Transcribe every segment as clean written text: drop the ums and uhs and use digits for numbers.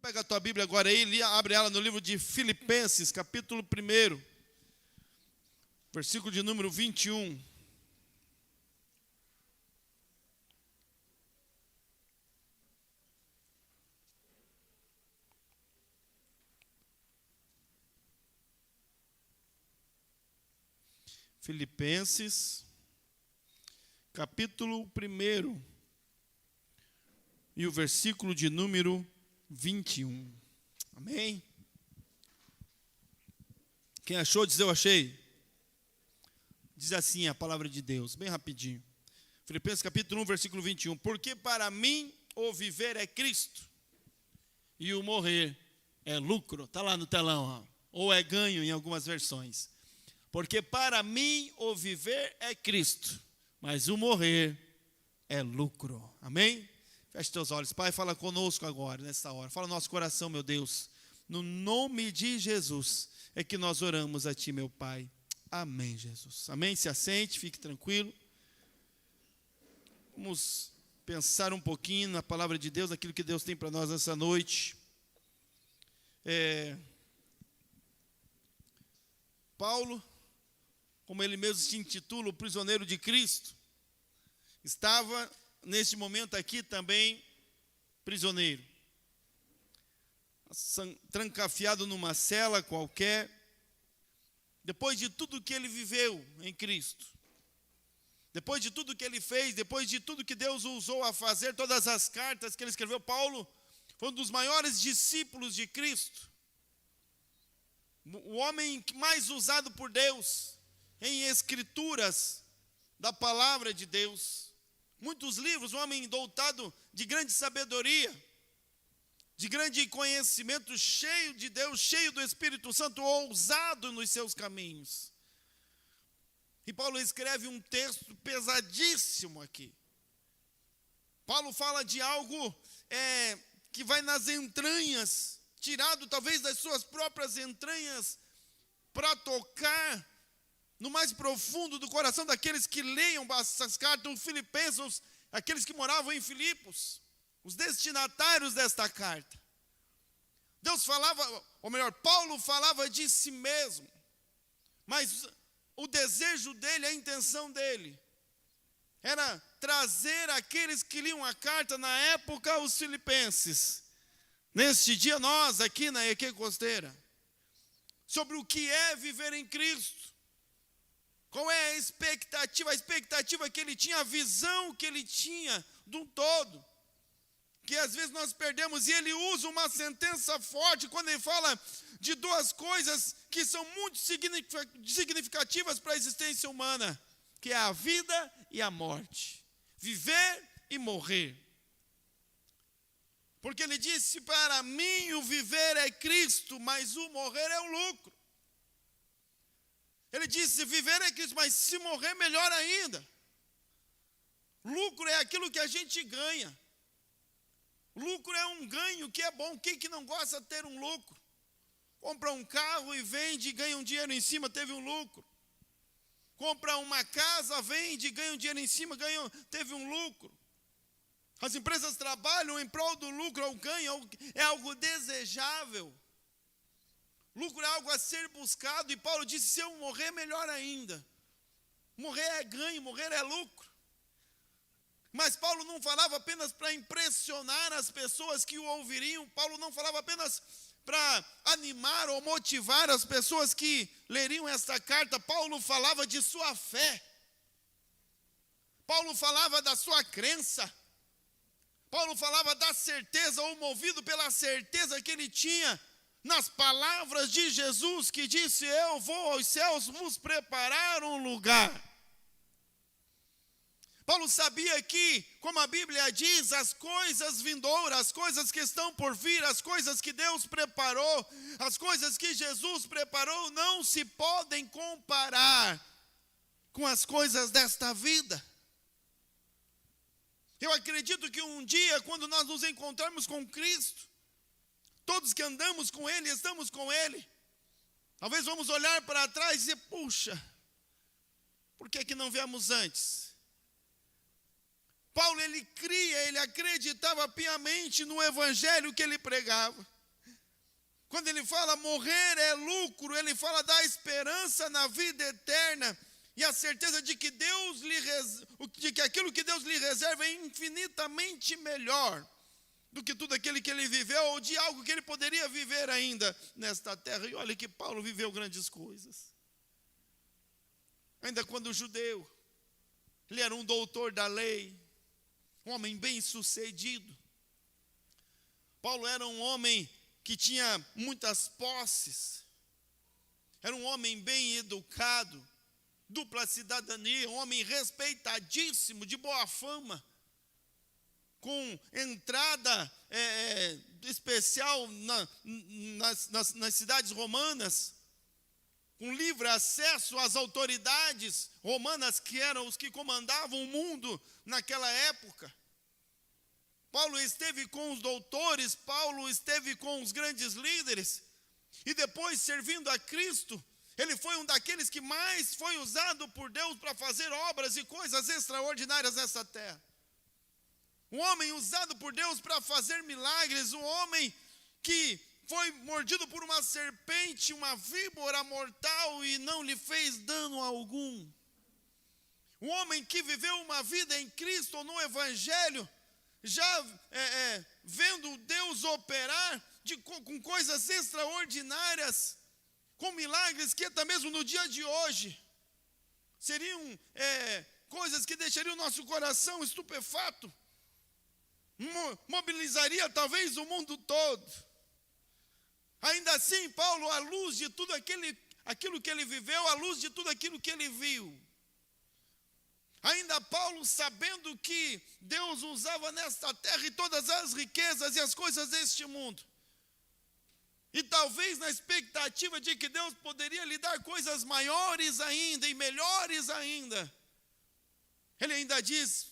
Pega a tua Bíblia agora aí, abre ela no livro de Filipenses, capítulo 1, versículo de número 21. Filipenses, capítulo 1, e o versículo de número 21. Amém? Quem achou, diz eu achei. Diz assim a palavra de Deus, bem rapidinho. Filipenses capítulo 1, versículo 21. Porque para mim o viver é Cristo e o morrer é lucro. Está lá no telão, ó. Ou é ganho em algumas versões. Porque para mim o viver é Cristo, mas o morrer é lucro. Amém? Feche teus olhos. Pai, fala conosco agora, nessa hora. Fala no nosso coração, meu Deus. No nome de Jesus é que nós oramos a Ti, meu Pai. Amém, Jesus. Amém? Se assente, fique tranquilo. Vamos pensar um pouquinho na palavra de Deus, aquilo que Deus tem para nós nessa noite. Paulo, como ele mesmo se intitula, o prisioneiro de Cristo, estava neste momento aqui também prisioneiro, trancafiado numa cela qualquer, depois de tudo que ele viveu em Cristo, depois de tudo que ele fez, depois de tudo que Deus o usou a fazer, todas as cartas que ele escreveu. Paulo foi um dos maiores discípulos de Cristo, o homem mais usado por Deus em escrituras da palavra de Deus. Muitos livros, um homem dotado de grande sabedoria, de grande conhecimento, cheio de Deus, cheio do Espírito Santo, ousado nos seus caminhos. E Paulo escreve um texto pesadíssimo aqui. Paulo fala de algo que vai nas entranhas, tirado talvez das suas próprias entranhas, para tocar no mais profundo do coração daqueles que leiam essas cartas, os filipenses, aqueles que moravam em Filipos, os destinatários desta carta. Deus falava, ou melhor, Paulo falava de si mesmo, mas o desejo dele, a intenção dele, era trazer aqueles que liam a carta na época, os filipenses, neste dia nós aqui na EQ Costeira, sobre o que é viver em Cristo. Qual é a expectativa que ele tinha, a visão que ele tinha do todo, que às vezes nós perdemos, e ele usa uma sentença forte quando ele fala de duas coisas que são muito significativas para a existência humana, que é a vida e a morte, viver e morrer. Porque ele disse, para mim o viver é Cristo, mas o morrer é o lucro. Ele disse, viver é Cristo, mas se morrer, melhor ainda. Lucro é aquilo que a gente ganha. Lucro é um ganho que é bom. Quem que não gosta de ter um lucro? Compra um carro e vende e ganha um dinheiro em cima, teve um lucro. Compra uma casa, vende e ganha um dinheiro em cima, teve um lucro. As empresas trabalham em prol do lucro, ou ganho, é algo desejável. Lucro é algo a ser buscado, e Paulo disse, se eu morrer, melhor ainda. Morrer é ganho, morrer é lucro. Mas Paulo não falava apenas para impressionar as pessoas que o ouviriam, Paulo não falava apenas para animar ou motivar as pessoas que leriam esta carta, Paulo falava de sua fé. Paulo falava da sua crença. Paulo falava da certeza, ou movido pela certeza que ele tinha nas palavras de Jesus, que disse, eu vou aos céus vos preparar um lugar. Paulo sabia que, como a Bíblia diz, as coisas vindouras, as coisas que estão por vir, as coisas que Deus preparou, as coisas que Jesus preparou, não se podem comparar com as coisas desta vida. Eu acredito que um dia, quando nós nos encontrarmos com Cristo, todos que andamos com Ele, estamos com Ele, talvez vamos olhar para trás e dizer, puxa, por que não viemos antes? Paulo, ele acreditava piamente no evangelho que ele pregava. Quando ele fala morrer é lucro, ele fala da esperança na vida eterna e a certeza de que aquilo que Deus lhe reserva é infinitamente melhor do que tudo aquilo que ele viveu ou de algo que ele poderia viver ainda nesta terra. E olha que Paulo viveu grandes coisas. Ainda quando judeu, ele era um doutor da lei, um homem bem-sucedido. Paulo era um homem que tinha muitas posses, era um homem bem educado, dupla cidadania, um homem respeitadíssimo, de boa fama, com entrada especial nas cidades romanas, com livre acesso às autoridades romanas, que eram os que comandavam o mundo naquela época. Paulo esteve com os doutores, Paulo esteve com os grandes líderes, e depois, servindo a Cristo, ele foi um daqueles que mais foi usado por Deus para fazer obras e coisas extraordinárias nessa terra. Um homem usado por Deus para fazer milagres, um homem que foi mordido por uma serpente, uma víbora mortal, e não lhe fez dano algum. Um homem que viveu uma vida em Cristo, no Evangelho, já vendo Deus operar com coisas extraordinárias, com milagres que até mesmo no dia de hoje seriam coisas que deixariam o nosso coração estupefato, mobilizaria talvez o mundo todo. Ainda assim, Paulo, à luz de tudo aquilo que ele viveu, à luz de tudo aquilo que ele viu, ainda Paulo, sabendo que Deus usava nesta terra e todas as riquezas e as coisas deste mundo, e talvez na expectativa de que Deus poderia lhe dar coisas maiores ainda e melhores ainda, ele ainda diz,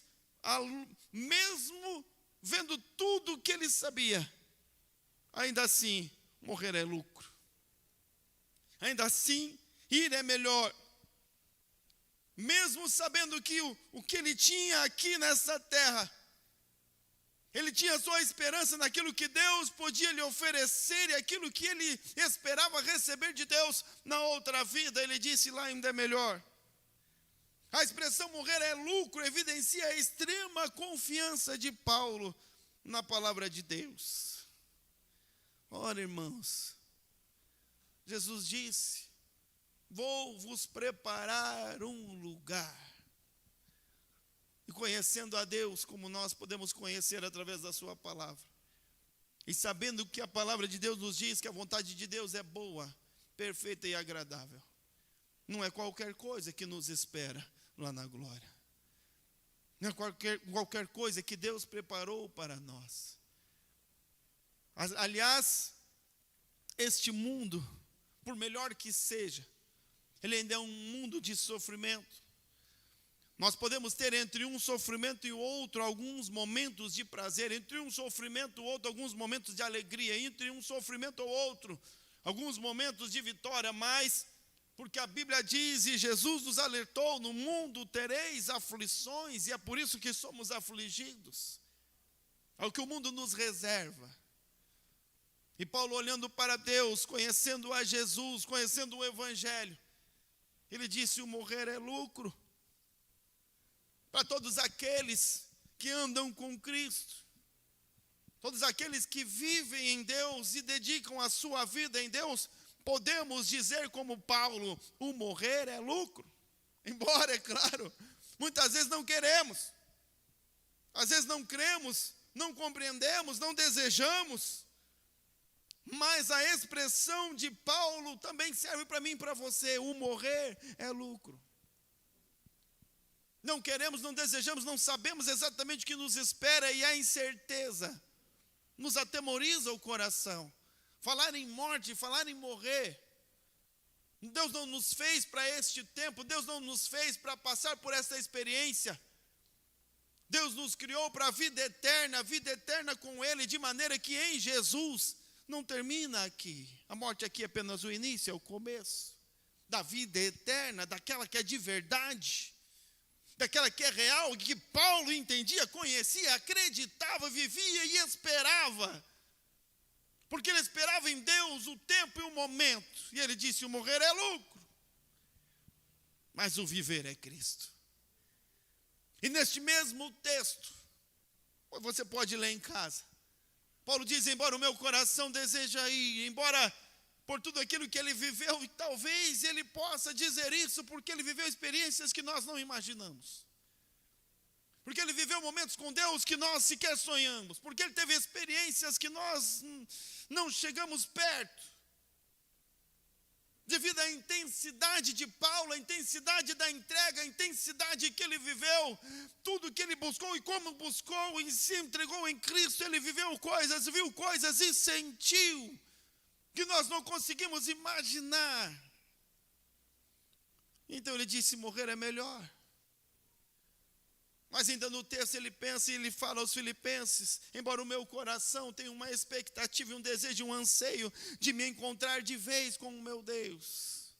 mesmo vendo tudo o que ele sabia, ainda assim, morrer é lucro. Ainda assim, ir é melhor. Mesmo sabendo que o que ele tinha aqui nessa terra, ele tinha sua esperança naquilo que Deus podia lhe oferecer e aquilo que ele esperava receber de Deus na outra vida, ele disse lá ainda é melhor. A expressão morrer é lucro evidencia a extrema confiança de Paulo na palavra de Deus. Ora, irmãos, Jesus disse, vou vos preparar um lugar. E conhecendo a Deus como nós podemos conhecer através da sua palavra, e sabendo que a palavra de Deus nos diz que a vontade de Deus é boa, perfeita e agradável, não é qualquer coisa que nos espera lá na glória. Não é qualquer coisa que Deus preparou para nós. Aliás, este mundo, por melhor que seja, ele ainda é um mundo de sofrimento. Nós podemos ter entre um sofrimento e o outro alguns momentos de prazer, entre um sofrimento e o outro alguns momentos de alegria, entre um sofrimento ou outro alguns momentos de vitória, mas porque a Bíblia diz, e Jesus nos alertou, no mundo tereis aflições, e é por isso que somos afligidos. É o que o mundo nos reserva. E Paulo, olhando para Deus, conhecendo a Jesus, conhecendo o Evangelho, ele disse, o morrer é lucro. Para todos aqueles que andam com Cristo, todos aqueles que vivem em Deus e dedicam a sua vida em Deus, podemos dizer como Paulo, o morrer é lucro. Embora, é claro, muitas vezes não queremos, às vezes não cremos, não compreendemos, não desejamos, mas a expressão de Paulo também serve para mim e para você, o morrer é lucro. Não queremos, não desejamos, não sabemos exatamente o que nos espera e a incerteza nos atemoriza o coração. Falar em morte, falar em morrer. Deus não nos fez para este tempo, Deus não nos fez para passar por essa experiência. Deus nos criou para a vida eterna com Ele, de maneira que em Jesus não termina aqui. A morte aqui é apenas o início, é o começo da vida eterna, daquela que é de verdade, daquela que é real, que Paulo entendia, conhecia, acreditava, vivia e esperava. porque ele esperava em Deus o tempo e o momento. E ele disse: o morrer é lucro, mas o viver é Cristo. E neste mesmo texto, você pode ler em casa, Paulo diz: embora o meu coração deseja ir, embora por tudo aquilo que ele viveu, e talvez ele possa dizer isso porque ele viveu experiências que nós não imaginamos. Porque ele viveu momentos com Deus que nós sequer sonhamos. Porque ele teve experiências que nós não chegamos perto. Devido à intensidade de Paulo, a intensidade da entrega, a intensidade que ele viveu, tudo que ele buscou e como buscou e se entregou em Cristo, ele viveu coisas, viu coisas e sentiu que nós não conseguimos imaginar. Então ele disse: morrer é melhor. Mas ainda no texto ele pensa e ele fala aos filipenses: embora o meu coração tenha uma expectativa, um desejo, um anseio de me encontrar de vez com o meu Deus,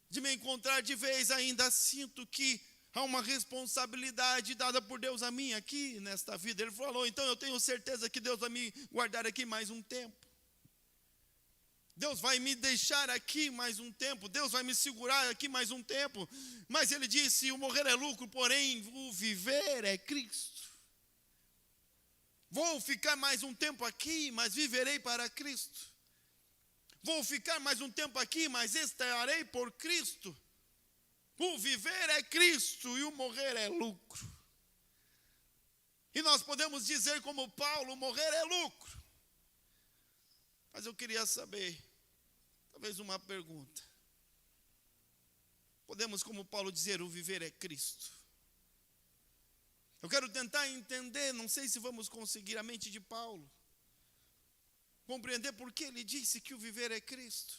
de me encontrar de vez, ainda sinto que há uma responsabilidade dada por Deus a mim aqui nesta vida. Ele falou: então eu tenho certeza que Deus vai me guardar aqui mais um tempo. Deus vai me deixar aqui mais um tempo, Deus vai me segurar aqui mais um tempo. Mas ele disse: o morrer é lucro, porém o viver é Cristo. Vou ficar mais um tempo aqui, mas viverei para Cristo. Vou ficar mais um tempo aqui, mas estarei por Cristo. O viver é Cristo e o morrer é lucro. E nós podemos dizer como Paulo: o morrer é lucro. Mas eu queria saber, talvez uma pergunta. Podemos, como Paulo, dizer: o viver é Cristo? Eu quero tentar entender, não sei se vamos conseguir, a mente de Paulo, compreender por que ele disse que o viver é Cristo.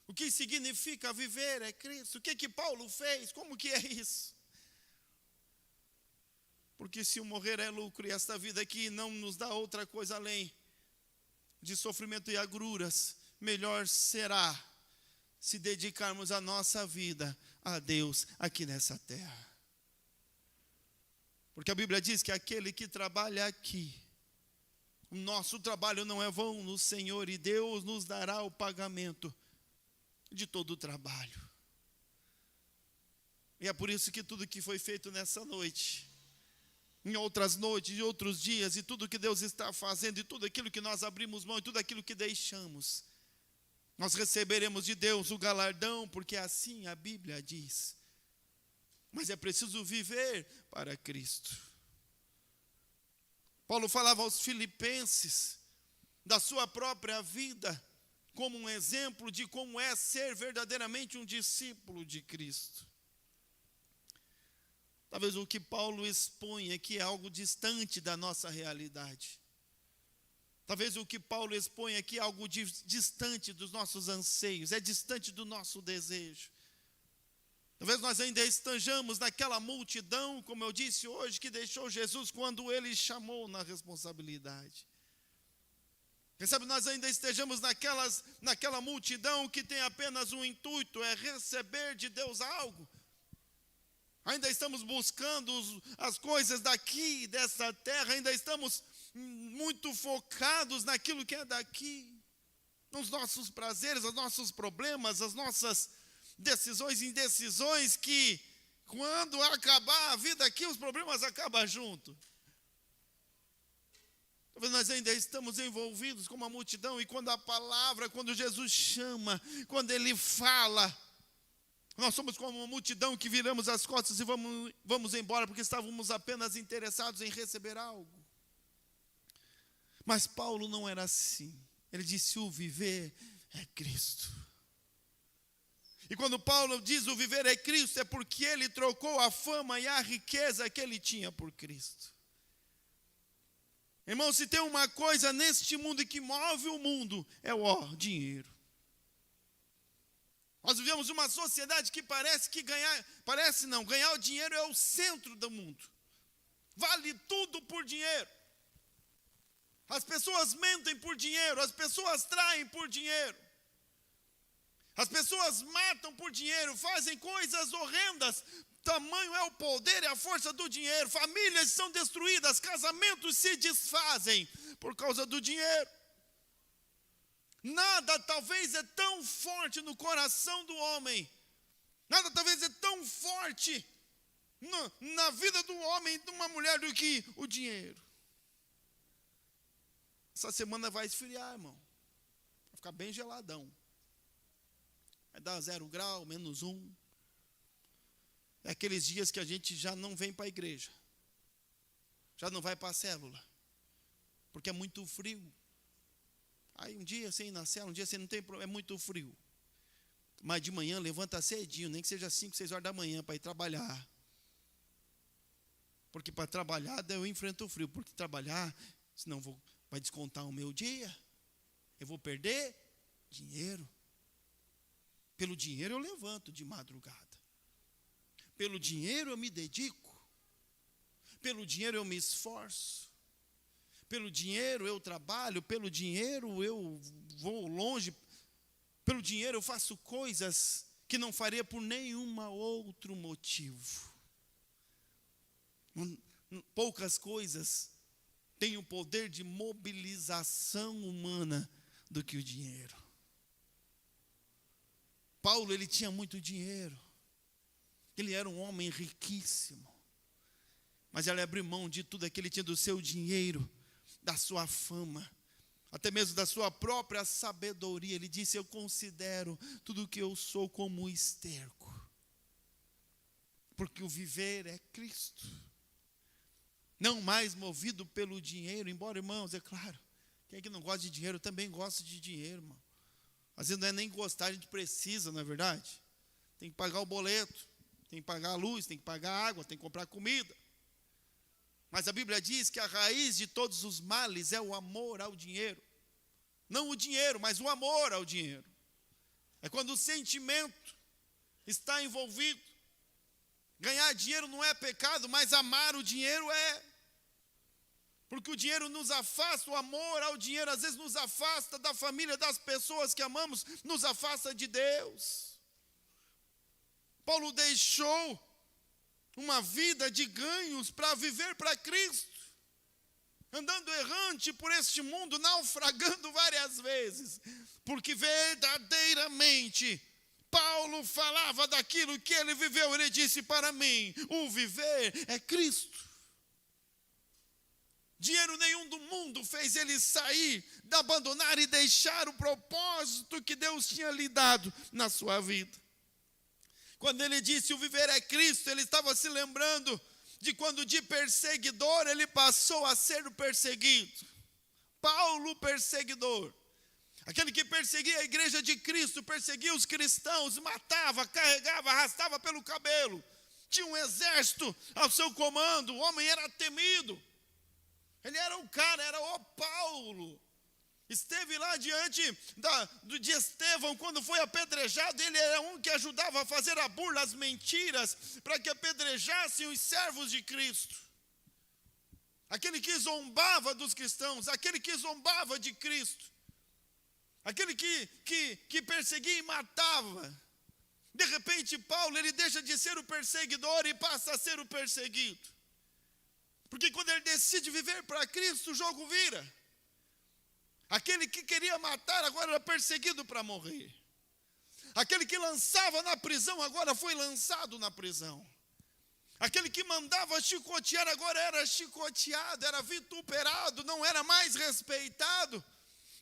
O que significa viver é Cristo? O que Paulo fez? Como que é isso? Porque se o morrer é lucro e esta vida aqui não nos dá outra coisa além de sofrimento e agruras, melhor será se dedicarmos a nossa vida a Deus aqui nessa terra. Porque a Bíblia diz que aquele que trabalha aqui, o nosso trabalho não é vão no Senhor, e Deus nos dará o pagamento de todo o trabalho. E é por isso que tudo que foi feito nessa noite, em outras noites, em outros dias, e tudo que Deus está fazendo, e tudo aquilo que nós abrimos mão, e tudo aquilo que deixamos, nós receberemos de Deus o galardão, porque assim a Bíblia diz. Mas é preciso viver para Cristo. Paulo falava aos filipenses da sua própria vida, como um exemplo de como é ser verdadeiramente um discípulo de Cristo. Talvez o que Paulo expõe aqui é algo distante da nossa realidade. Talvez o que Paulo expõe aqui é algo distante dos nossos anseios, é distante do nosso desejo. Talvez nós ainda estejamos naquela multidão, como eu disse hoje, que deixou Jesus quando ele chamou na responsabilidade. Quem sabe nós ainda estejamos naquela multidão que tem apenas um intuito, é receber de Deus algo. Ainda estamos buscando as coisas daqui, dessa terra, ainda estamos muito focados naquilo que é daqui, nos nossos prazeres, nos nossos problemas, as nossas decisões e indecisões, que quando acabar a vida aqui, os problemas acabam junto. Talvez nós ainda estamos envolvidos com uma multidão, e quando a palavra, quando Jesus chama, quando ele fala, nós somos como uma multidão que viramos as costas e vamos embora, porque estávamos apenas interessados em receber algo. Mas Paulo não era assim. Ele disse: o viver é Cristo. E quando Paulo diz o viver é Cristo, é porque ele trocou a fama e a riqueza que ele tinha por Cristo. Irmão, se tem uma coisa neste mundo que move o mundo, é o dinheiro. Nós vivemos uma sociedade que parece que ganhar o dinheiro é o centro do mundo. Vale tudo por dinheiro. As pessoas mentem por dinheiro, as pessoas traem por dinheiro. As pessoas matam por dinheiro, fazem coisas horrendas. Tamanho é o poder e a força do dinheiro. Famílias são destruídas, casamentos se desfazem por causa do dinheiro. Nada talvez é tão forte no coração do homem, nada talvez é tão forte na vida do homem, de uma mulher, do que o dinheiro. Essa semana vai esfriar, irmão. Vai ficar bem geladão. Vai dar 0 grau, -1. É aqueles dias que a gente já não vem para a igreja. Já não vai para a célula. Porque é muito frio. Aí um dia sem ir na célula, um dia você não tem problema, é muito frio. Mas de manhã levanta cedinho, nem que seja 5, 6 horas da manhã para ir trabalhar. Porque para trabalhar eu enfrento o frio. Porque trabalhar, senão vai descontar o meu dia. Eu vou perder dinheiro. Pelo dinheiro eu levanto de madrugada. Pelo dinheiro eu me dedico. Pelo dinheiro eu me esforço. Pelo dinheiro eu trabalho. Pelo dinheiro eu vou longe. Pelo dinheiro eu faço coisas que não faria por nenhum outro motivo. Poucas coisas têm o poder de mobilização humana do que o dinheiro. Paulo, ele tinha muito dinheiro. Ele era um homem riquíssimo. Mas ele abriu mão de tudo aquilo que ele tinha, do seu dinheiro, da sua fama, até mesmo da sua própria sabedoria. Ele disse: eu considero tudo o que eu sou como esterco, porque o viver é Cristo. Não mais movido pelo dinheiro, embora, irmãos, é claro, quem é que não gosta de dinheiro, também gosta de dinheiro, irmão. Às vezes não é nem gostar, a gente precisa, não é verdade? Tem que pagar o boleto, tem que pagar a luz, tem que pagar a água, tem que comprar comida. Mas a Bíblia diz que a raiz de todos os males é o amor ao dinheiro. Não o dinheiro, mas o amor ao dinheiro. É quando o sentimento está envolvido. Ganhar dinheiro não é pecado, mas amar o dinheiro é. Porque o dinheiro nos afasta, o amor ao dinheiro às vezes nos afasta da família, das pessoas que amamos, nos afasta de Deus. Paulo deixou uma vida de ganhos para viver para Cristo, andando errante por este mundo, naufragando várias vezes, porque verdadeiramente Paulo falava daquilo que ele viveu. Ele disse: para mim, o viver é Cristo. Dinheiro nenhum do mundo fez ele sair, de abandonar e deixar o propósito que Deus tinha lhe dado na sua vida. Quando ele disse o viver é Cristo, ele estava se lembrando de quando de perseguidor ele passou a ser o perseguido. Paulo, perseguidor. Aquele que perseguia a igreja de Cristo, perseguia os cristãos, matava, carregava, arrastava pelo cabelo. Tinha um exército ao seu comando, o homem era temido. Ele era o cara, era o Paulo. Esteve lá diante de Estevão, quando foi apedrejado. Ele era um que ajudava a fazer a burla, as mentiras, para que apedrejassem os servos de Cristo. Aquele que zombava dos cristãos, aquele que zombava de Cristo. Aquele que perseguia e matava. De repente, Paulo, ele deixa de ser o perseguidor e passa a ser o perseguido. Porque quando ele decide viver para Cristo, o jogo vira. Aquele que queria matar agora era perseguido para morrer. Aquele que lançava na prisão agora foi lançado na prisão. Aquele que mandava chicotear agora era chicoteado, era vituperado, não era mais respeitado,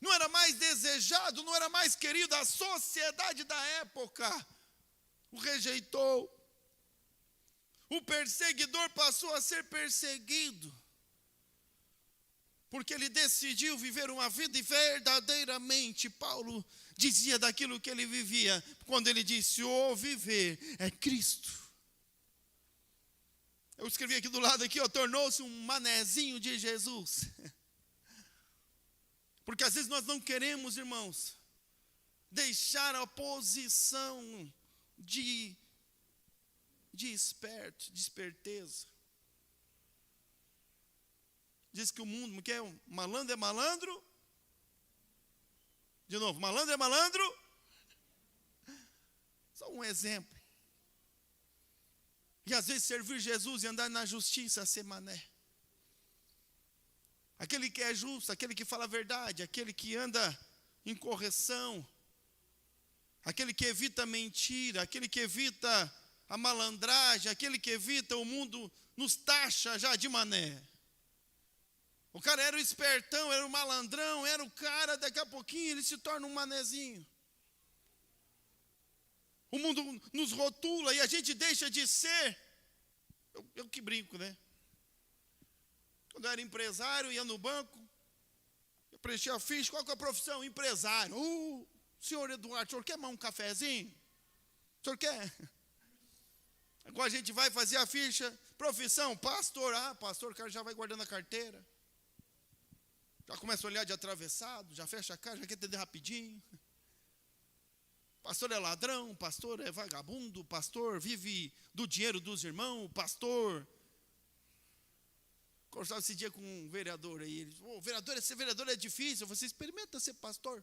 não era mais desejado, não era mais querido. A sociedade da época o rejeitou. O perseguidor passou a ser perseguido, porque ele decidiu viver uma vida, e verdadeiramente Paulo dizia daquilo que ele vivia, quando ele disse: o viver é Cristo. Eu escrevi aqui do lado, aqui, tornou-se um manezinho de Jesus. Porque às vezes nós não queremos, irmãos, deixar a posição de esperto, de esperteza. Diz que o mundo, que é malandro é malandro. De novo, malandro é malandro. Só um exemplo. E às vezes servir Jesus e andar na justiça é ser mané. aquele que é justo, aquele que fala a verdade, aquele que anda em correção, aquele que evita mentira, aquele que evita a malandragem, aquele que evita o mundo nos taxa já de mané. O cara era o espertão, era o malandrão, era o cara, daqui a pouquinho ele se torna um manezinho. O mundo nos rotula e a gente deixa de ser. Eu que brinco, né? Quando eu era empresário, ia no banco, eu preenchia a ficha, qual que é a profissão? Empresário. Senhor Eduardo, o senhor quer mais um cafezinho? O senhor quer? Agora a gente vai fazer a ficha, profissão, pastor. Pastor, o cara já vai guardando a carteira. Já começa a olhar de atravessado, já fecha a cara, já quer entender rapidinho. Pastor é ladrão, pastor é vagabundo, pastor vive do dinheiro dos irmãos, pastor. Conversava esse dia com um vereador aí, ele disse, vereador, ser vereador é difícil, você experimenta ser pastor.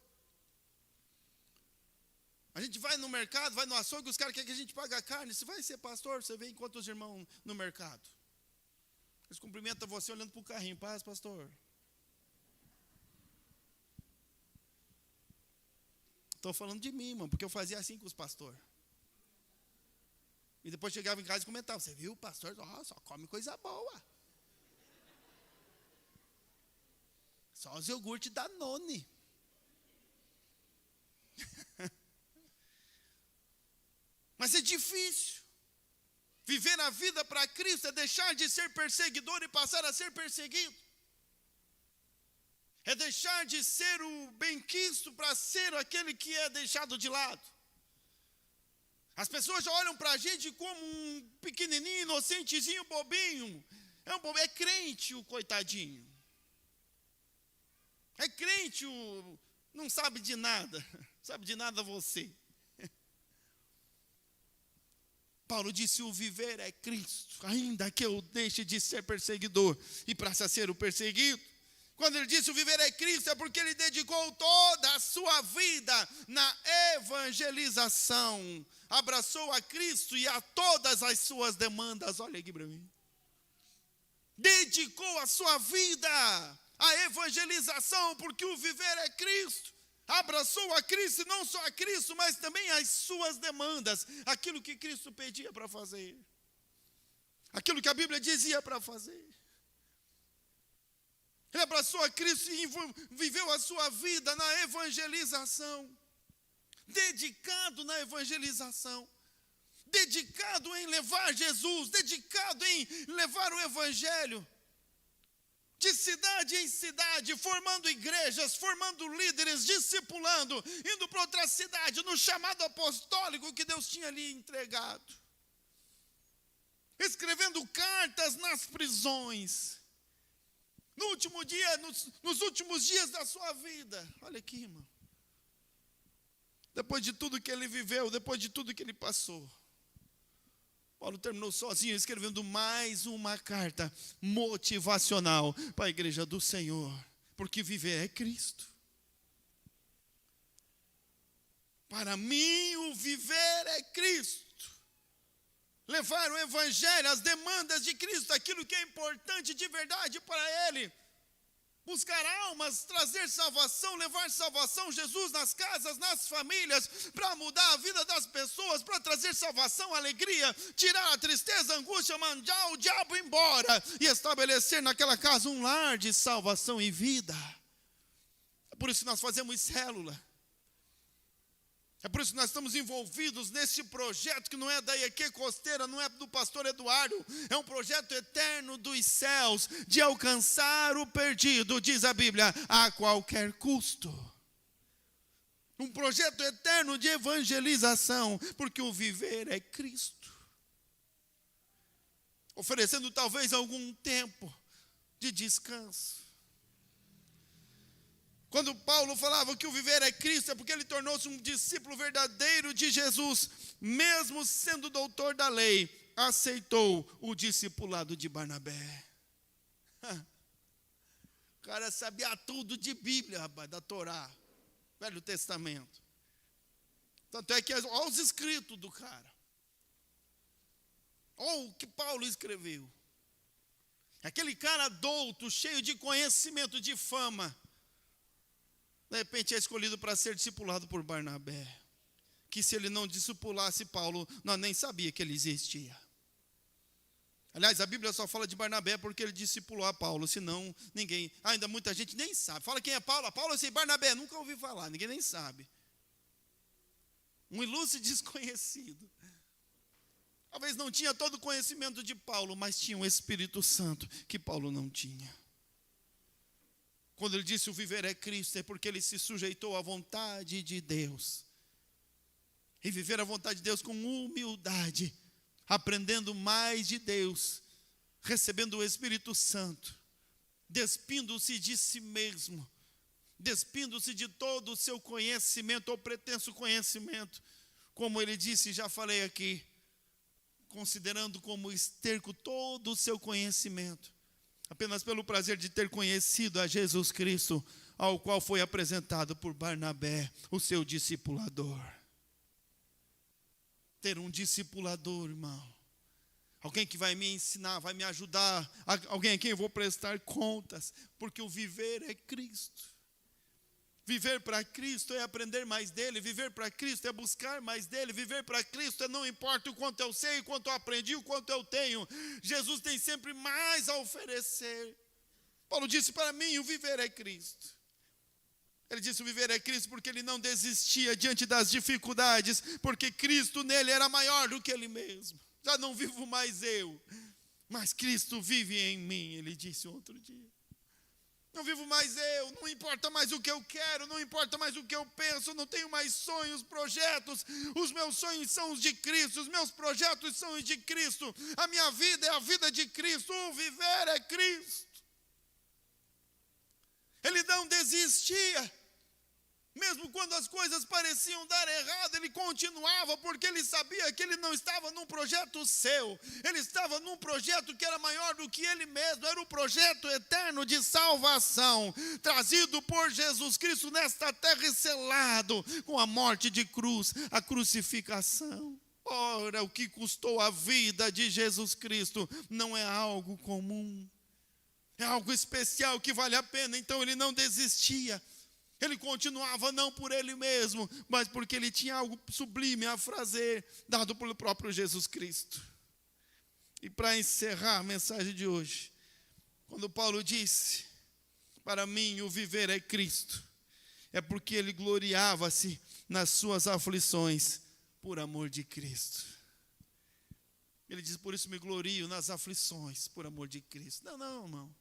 A gente vai no mercado, vai no açougue, os caras querem que a gente pague a carne, você vai ser pastor, você vê enquanto os irmãos no mercado. Eles cumprimentam você olhando para o carrinho, paz, pastor. Estou falando de mim, mano, porque eu fazia assim com os pastores. E depois chegava em casa e comentava, você viu, pastor, só come coisa boa. Só os iogurte Danone. Mas é difícil. Viver a vida para Cristo é deixar de ser perseguidor e passar a ser perseguido. É deixar de ser o benquisto para ser aquele que é deixado de lado. As pessoas já olham para a gente como um pequenininho, inocentezinho, bobinho. É crente o coitadinho. É crente o não sabe de nada. Sabe de nada você. Paulo disse, o viver é Cristo, ainda que eu deixe de ser perseguidor e passe a ser o perseguido. Quando ele disse o viver é Cristo, é porque ele dedicou toda a sua vida na evangelização. Abraçou a Cristo e a todas as suas demandas. Olha aqui para mim. Dedicou a sua vida à evangelização, porque o viver é Cristo. Abraçou a Cristo, e não só a Cristo, mas também as suas demandas. Aquilo que Cristo pedia para fazer. Aquilo que a Bíblia dizia para fazer. Ele abraçou a Cristo e viveu a sua vida na evangelização. Dedicado na evangelização. Dedicado em levar Jesus. Dedicado em levar o Evangelho. De cidade em cidade, formando igrejas, formando líderes, discipulando, indo para outra cidade, no chamado apostólico que Deus tinha lhe entregado. Escrevendo cartas nas prisões. No último dia, nos últimos dias da sua vida. Olha aqui, irmão. Depois de tudo que ele viveu, depois de tudo que ele passou, Paulo terminou sozinho, escrevendo mais uma carta motivacional para a igreja do Senhor. Porque viver é Cristo. Para mim, o viver é Cristo. Levar o Evangelho, as demandas de Cristo, aquilo que é importante de verdade para Ele. Buscar almas, trazer salvação, levar salvação, Jesus nas casas, nas famílias, para mudar a vida das pessoas, para trazer salvação, alegria, tirar a tristeza, a angústia, mandar o diabo embora e estabelecer naquela casa um lar de salvação e vida. É por isso que nós fazemos célula. É por isso que nós estamos envolvidos nesse projeto que não é da IEQ Costeira, não é do pastor Eduardo, é um projeto eterno dos céus, de alcançar o perdido, diz a Bíblia, a qualquer custo. Um projeto eterno de evangelização, porque o viver é Cristo. Oferecendo talvez algum tempo de descanso. Quando Paulo falava que o viver é Cristo, é porque ele tornou-se um discípulo verdadeiro de Jesus, mesmo sendo doutor da lei, aceitou o discipulado de Barnabé. O cara sabia tudo de Bíblia, rapaz, da Torá, Velho Testamento. Tanto é que olha os escritos do cara. Olha o que Paulo escreveu. Aquele cara douto, cheio de conhecimento, de fama, de repente é escolhido para ser discipulado por Barnabé. Que se ele não discipulasse Paulo, nós nem sabia que ele existia. Aliás, a Bíblia só fala de Barnabé porque ele discipulou a Paulo, senão ninguém, ainda muita gente nem sabe. Fala quem é Paulo? Paulo, eu sei, Barnabé, nunca ouvi falar, ninguém nem sabe. Um ilustre desconhecido. Talvez não tinha todo o conhecimento de Paulo, mas tinha o Espírito Santo que Paulo não tinha. Quando ele disse o viver é Cristo, é porque ele se sujeitou à vontade de Deus. E viver a vontade de Deus com humildade, aprendendo mais de Deus, recebendo o Espírito Santo, despindo-se de si mesmo, despindo-se de todo o seu conhecimento ou pretenso conhecimento, como ele disse, já falei aqui, considerando como esterco todo o seu conhecimento, apenas pelo prazer de ter conhecido a Jesus Cristo, ao qual foi apresentado por Barnabé, o seu discipulador. Ter um discipulador, irmão, alguém que vai me ensinar, vai me ajudar, alguém a quem eu vou prestar contas, porque o viver é Cristo. Viver para Cristo é aprender mais dele, viver para Cristo é buscar mais dele, viver para Cristo é não importa o quanto eu sei, o quanto eu aprendi, o quanto eu tenho, Jesus tem sempre mais a oferecer. Paulo disse para mim, o viver é Cristo. Ele disse o viver é Cristo porque ele não desistia diante das dificuldades, porque Cristo nele era maior do que ele mesmo. Já não vivo mais eu, mas Cristo vive em mim, ele disse outro dia. Não vivo mais eu, não importa mais o que eu quero, não importa mais o que eu penso, não tenho mais sonhos, projetos. Os meus sonhos são os de Cristo, os meus projetos são os de Cristo. A minha vida é a vida de Cristo, o viver é Cristo. Ele não desistia. Mesmo quando as coisas pareciam dar errado, ele continuava, porque ele sabia que ele não estava num projeto seu, ele estava num projeto que era maior do que ele mesmo, era o projeto eterno de salvação, trazido por Jesus Cristo nesta terra e selado com a morte de cruz, a crucificação. Ora, o que custou a vida de Jesus Cristo não é algo comum, é algo especial que vale a pena, então ele não desistia. Ele continuava não por ele mesmo, mas porque ele tinha algo sublime a fazer, dado pelo próprio Jesus Cristo. E para encerrar a mensagem de hoje, quando Paulo disse, para mim o viver é Cristo, é porque ele gloriava-se nas suas aflições por amor de Cristo. Ele diz, por isso me glorio nas aflições por amor de Cristo. Não, irmão.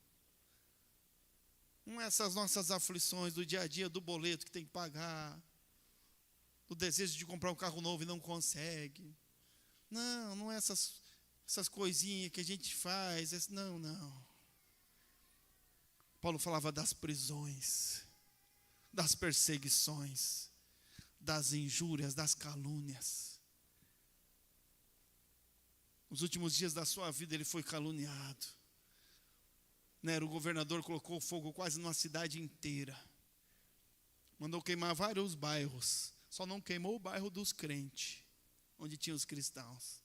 Não é essas nossas aflições do dia a dia, do boleto que tem que pagar, do desejo de comprar um carro novo e não consegue. Não é essas coisinhas que a gente faz. Não. Paulo falava das prisões, das perseguições, das injúrias, das calúnias. Nos últimos dias da sua vida ele foi caluniado. Nero, o governador, colocou fogo quase numa cidade inteira. Mandou queimar vários bairros. Só não queimou o bairro dos crentes, onde tinha os cristãos.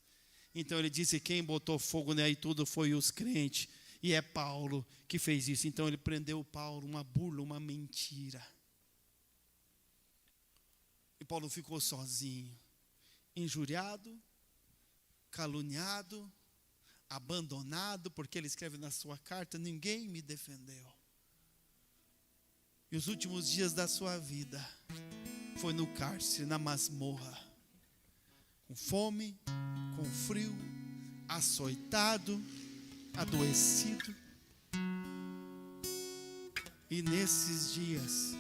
Então ele disse, quem botou fogo aí tudo foi os crentes. E é Paulo que fez isso. Então ele prendeu Paulo, uma burla, uma mentira. E Paulo ficou sozinho, injuriado, caluniado, abandonado, porque ele escreve na sua carta, ninguém me defendeu. E os últimos dias da sua vida foi no cárcere, na masmorra, com fome, com frio, açoitado, adoecido. E nesses dias,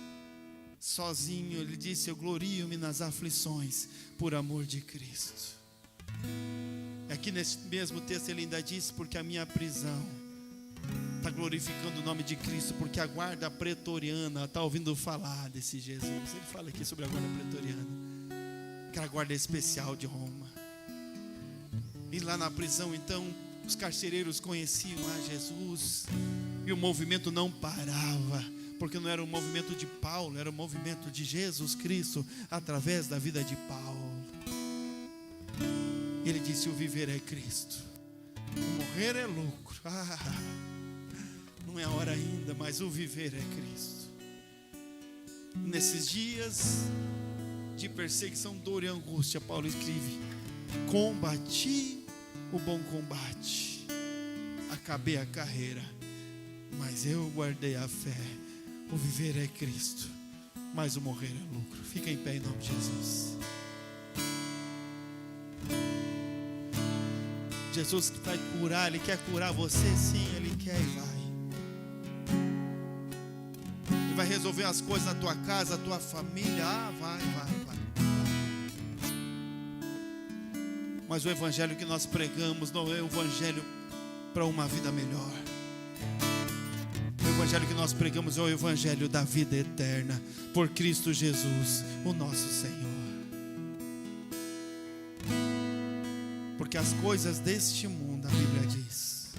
sozinho, ele disse, eu glorio-me nas aflições por amor de Cristo. Aqui nesse mesmo texto ele ainda disse, porque a minha prisão está glorificando o nome de Cristo, porque a guarda pretoriana está ouvindo falar desse Jesus. Ele fala aqui sobre a guarda pretoriana, aquela guarda especial de Roma. E lá na prisão, então, os carcereiros conheciam a Jesus, e o movimento não parava, porque não era um movimento de Paulo, era um movimento de Jesus Cristo, através da vida de Paulo. Ele disse, o viver é Cristo, o morrer é lucro. não é a hora ainda, mas o viver é Cristo. Nesses dias de perseguição, dor e angústia, Paulo escreve: combati o bom combate, acabei a carreira, mas eu guardei a fé. O viver é Cristo, mas o morrer é lucro. Fica em pé em nome de Jesus. Jesus que vai curar, Ele quer curar você, sim, Ele quer e vai. Ele vai resolver as coisas na tua casa, na tua família. Vai. Mas o evangelho que nós pregamos não é o evangelho para uma vida melhor. O evangelho que nós pregamos é o evangelho da vida eterna, por Cristo Jesus, o nosso Senhor. Porque as coisas deste mundo, a Bíblia diz,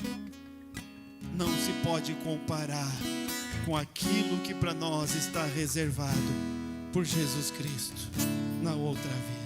não se pode comparar com aquilo que para nós está reservado por Jesus Cristo na outra vida.